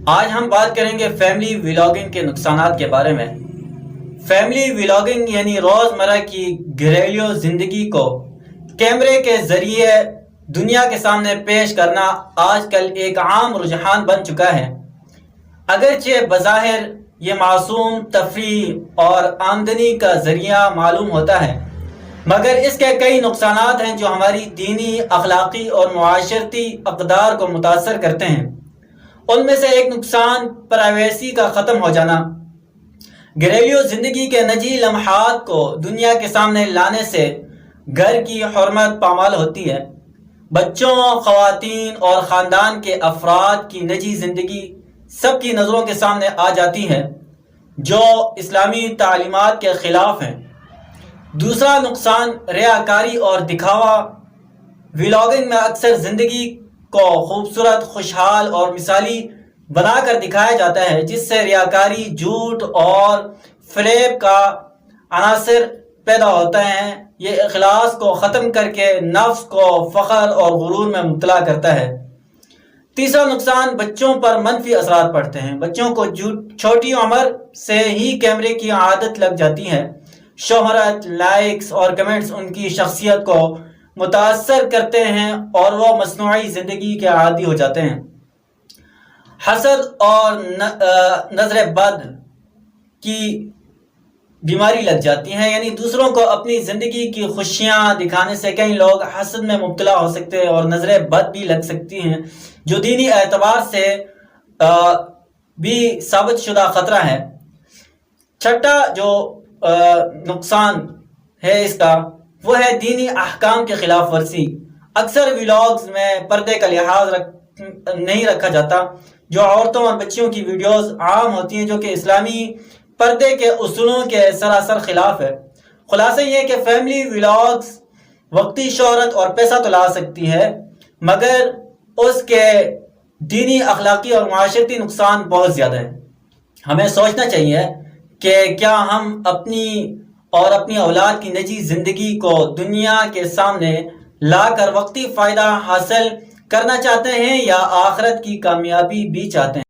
آج ہم بات کریں گے فیملی ولاگنگ کے نقصانات کے بارے میں۔ فیملی ولاگنگ یعنی روزمرہ کی گھریلو زندگی کو کیمرے کے ذریعے دنیا کے سامنے پیش کرنا آج کل ایک عام رجحان بن چکا ہے۔ اگرچہ بظاہر یہ معصوم تفریح اور آمدنی کا ذریعہ معلوم ہوتا ہے، مگر اس کے کئی نقصانات ہیں جو ہماری دینی، اخلاقی اور معاشرتی اقدار کو متاثر کرتے ہیں۔ ان میں سے ایک نقصان پرائیویسی کا ختم ہو جانا۔ گھریلو زندگی کے نجی لمحات کو دنیا کے سامنے لانے سے گھر کی حرمت پامال ہوتی ہے۔ بچوں، خواتین اور خاندان کے افراد کی نجی زندگی سب کی نظروں کے سامنے آ جاتی ہے، جو اسلامی تعلیمات کے خلاف ہیں۔ دوسرا نقصان ریاکاری اور دکھاوا۔ ولاگنگ میں اکثر زندگی کو خوبصورت، خوشحال اور مثالی بنا کر دکھایا جاتا ہے، جس سے ریاکاری، جھوٹ اور فریب کا عناصر پیدا ہوتا ہے۔ یہ اخلاص کو ختم کر کے نفس کو فخر اور غرور میں مبتلا کرتا ہے۔ تیسرا نقصان بچوں پر منفی اثرات پڑتے ہیں۔ بچوں کو چھوٹی عمر سے ہی کیمرے کی عادت لگ جاتی ہے۔ شہرت، لائکس اور کمنٹس ان کی شخصیت کو متاثر کرتے ہیں اور وہ مصنوعی زندگی کے عادی ہو جاتے ہیں۔ حسد اور نظر بد کی بیماری لگ جاتی ہے، یعنی دوسروں کو اپنی زندگی کی خوشیاں دکھانے سے کئی لوگ حسد میں مبتلا ہو سکتے ہیں اور نظر بد بھی لگ سکتی ہیں، جو دینی اعتبار سے بھی ثابت شدہ خطرہ ہے۔ چھٹا جو نقصان ہے اس کا، وہ ہے دینی احکام کے خلاف ورزی۔ اکثر ولاگز میں پردے کا لحاظ نہیں رکھا جاتا، جو عورتوں اور بچیوں کی ویڈیوز عام ہوتی ہیں جو کہ اسلامی پردے کے اصولوں کے سراسر خلاف ہے۔ خلاصہ یہ کہ فیملی ولاگز وقتی شہرت اور پیسہ تو لا سکتی ہے، مگر اس کے دینی، اخلاقی اور معاشرتی نقصان بہت زیادہ ہیں۔ ہمیں سوچنا چاہیے کہ کیا ہم اپنی اور اپنی اولاد کی نجی زندگی کو دنیا کے سامنے لا کر وقتی فائدہ حاصل کرنا چاہتے ہیں یا آخرت کی کامیابی بھی چاہتے ہیں۔